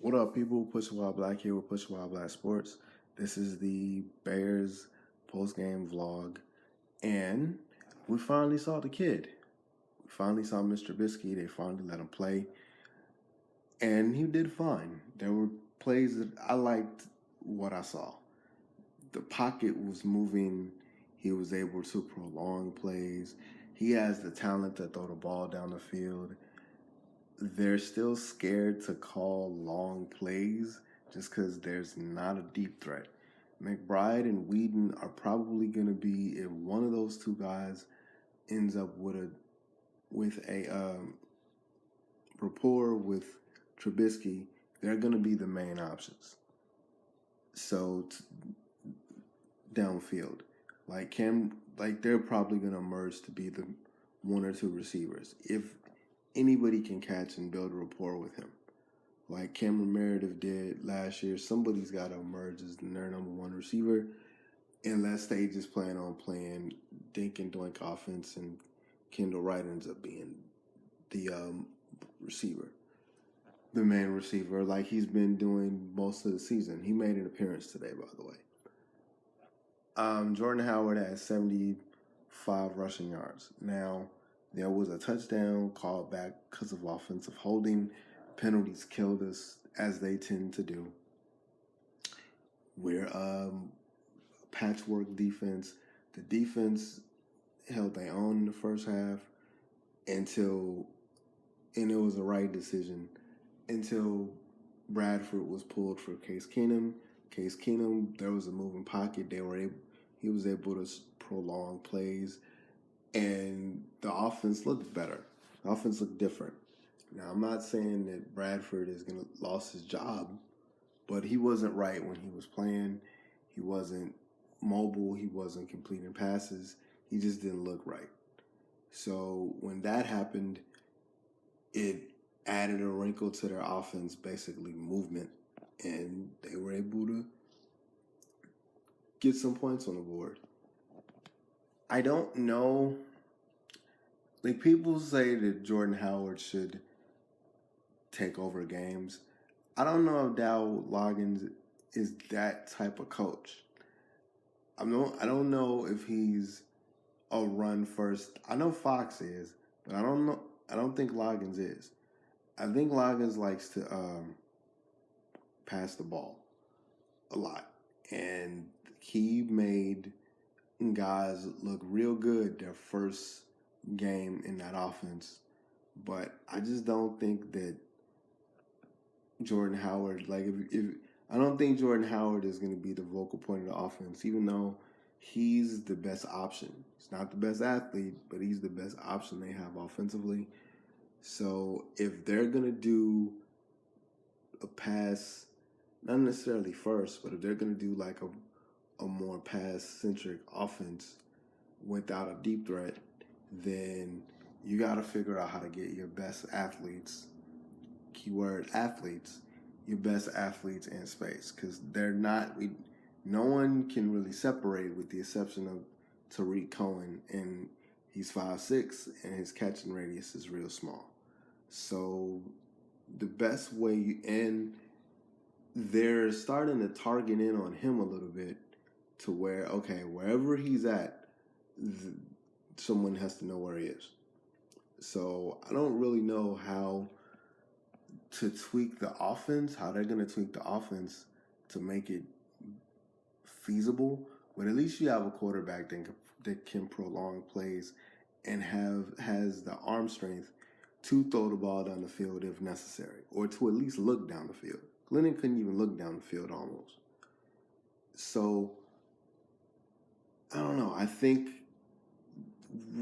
What up, people? Push Wild Black here with Push Wild Black Sports. This is the Bears post-game vlog, and we finally saw the kid. We finally saw Mr. Trubisky. They finally let him play, and he did fine. There were plays that I liked what I saw. The pocket was moving. He was able to prolong plays. He has the talent to throw the ball down the field. They're still scared to call long plays just because there's not a deep threat. McBride and Whedon are probably going to be, if one of those two guys ends up with a rapport with Trubisky, they're going to be the main options. So downfield, they're probably going to emerge to be the one or two receivers if anybody can catch and build a rapport with him. Like Cameron Meredith did last year, somebody's got to emerge as their number one receiver, unless they just plan on playing dink and doink offense and Kendall Wright ends up being the receiver, the main receiver, like he's been doing most of the season. He made an appearance today, by the way. Jordan Howard had 75 rushing yards. Now, there was a touchdown called back because of offensive holding. Penalties killed us, as they tend to do. We're a patchwork defense. The defense held their own in the first half and it was the right decision until Bradford was pulled for Case Keenum. Case Keenum, there was a moving pocket. He was able to prolong plays, and the offense looked better. The offense looked different. Now, I'm not saying that Bradford is going to lost his job, but he wasn't right when he was playing. He wasn't mobile. He wasn't completing passes. He just didn't look right. So when that happened, it added a wrinkle to their offense, basically movement, and they were able to get some points on the board. I don't know. Like, people say that Jordan Howard should take over games. I don't know if Dow Loggins is that type of coach. I don't know if he's a run first. I know Fox is, but I don't know. I don't think Loggins is. I think Loggins likes to pass the ball a lot, and he made guys look real good their first game in that offense. But I just don't think that Jordan Howard, if I don't think Jordan Howard is going to be the vocal point of the offense, even though he's the best option. He's not the best athlete, but he's the best option they have offensively. So if they're going to do a pass, not necessarily first, but if they're going to do like a more pass-centric offense without a deep threat, then you got to figure out how to get your best athletes, keyword athletes, your best athletes in space, because no one can really separate with the exception of Tariq Cohen, and he's 5'6", and his catching radius is real small. So the best way, and they're starting to target in on him a little bit to where, okay, wherever he's at, someone has to know where he is. So I don't really know how to tweak the offense, how they're going to tweak the offense to make it feasible. But at least you have a quarterback that can prolong plays and has the arm strength to throw the ball down the field if necessary, or to at least look down the field. Glennon couldn't even look down the field almost. So I don't know. I think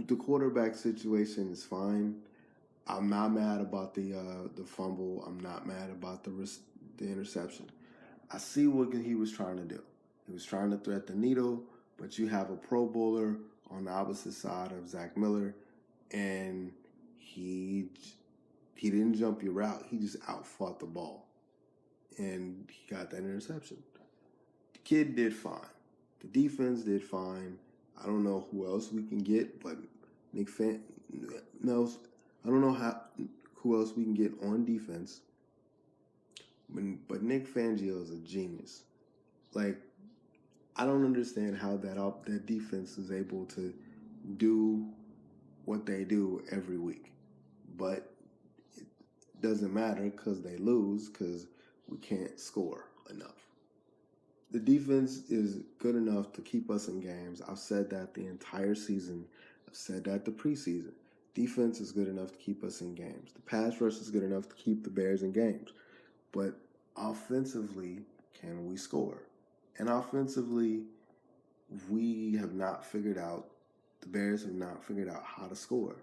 the quarterback situation is fine. I'm not mad about the fumble. I'm not mad about the interception. I see what he was trying to do. He was trying to thread the needle, but you have a Pro Bowler on the opposite side of Zach Miller, and he didn't jump your route. He just outfought the ball, and he got that interception. The kid did fine. The defense did fine. I don't know who else we can get, but Nick knows. I don't know who else we can get on defense. But Nick Fangio is a genius. Like, I don't understand how that defense is able to do what they do every week. But it doesn't matter because they lose because we can't score enough. The defense is good enough to keep us in games. I've said that the entire season. I've said that the preseason. Defense is good enough to keep us in games. The pass rush is good enough to keep the Bears in games. But offensively, can we score? And offensively, we have not figured out, the Bears have not figured out how to score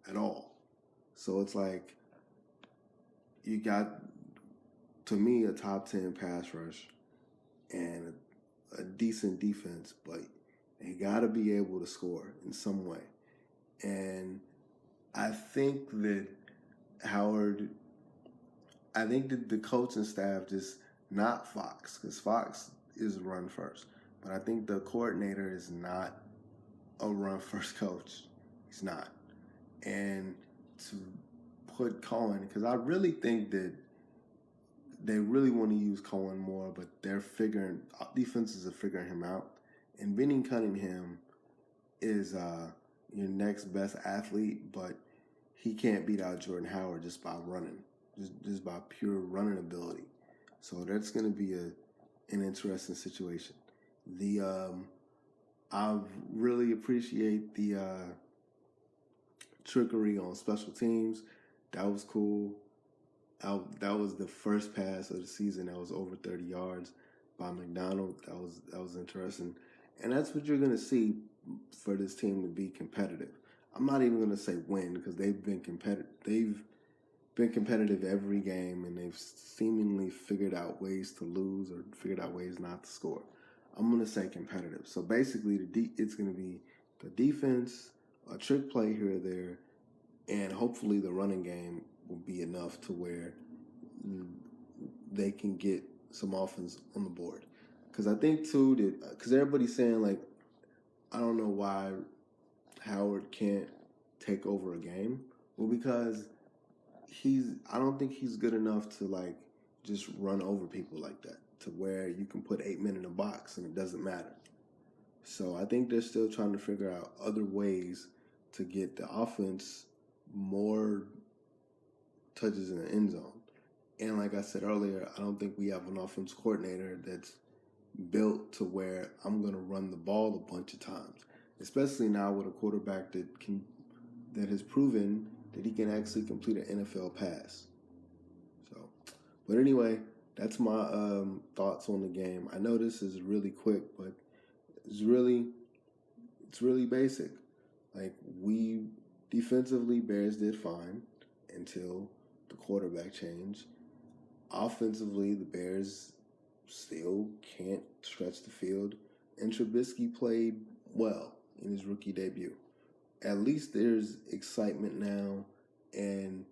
at all. So it's like, you got, to me, a top 10 pass rush and a decent defense, but they got to be able to score in some way. And I think that the coaching staff just, not Fox, because Fox is run first. But I think the coordinator is not a run first coach. He's not. And to put Cohen, because I really think that they really want to use Cohen more, but defenses are figuring him out. And Benny Cunningham is your next best athlete, but he can't beat out Jordan Howard just by running, just by pure running ability. So that's going to be an interesting situation. I really appreciate the trickery on special teams. That was cool. That was the first pass of the season that was over 30 yards by McDonald. That was interesting. And that's what you're going to see for this team to be competitive. I'm not even going to say win because they've been competitive. They've been competitive every game, and they've seemingly figured out ways to lose or figured out ways not to score. I'm going to say competitive. So basically, it's going to be the defense, a trick play here or there, and hopefully the running game will be enough to where they can get some offense on the board. Because I think, too, because everybody's saying, like, I don't know why Howard can't take over a game. Well, because I don't think he's good enough to, like, just run over people like that, to where you can put 8 men in a box and it doesn't matter. So I think they're still trying to figure out other ways to get the offense more touches in the end zone. And like I said earlier, I don't think we have an offense coordinator that's built to where I'm going to run the ball a bunch of times, especially now with a quarterback that has proven that he can actually complete an NFL pass. So, but anyway, that's my thoughts on the game. I know this is really quick, but it's really basic. Like, we defensively, Bears did fine until the quarterback change. Offensively, the Bears still can't stretch the field, and Trubisky played well in his rookie debut. At least there's excitement now, and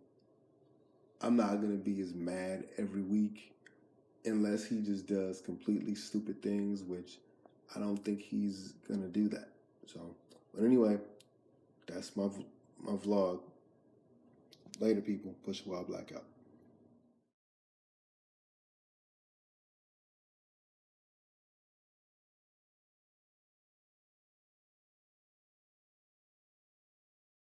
I'm not going to be as mad every week unless he just does completely stupid things, which I don't think he's going to do that. So, but anyway, that's my vlog. Later, people. Push a while black out.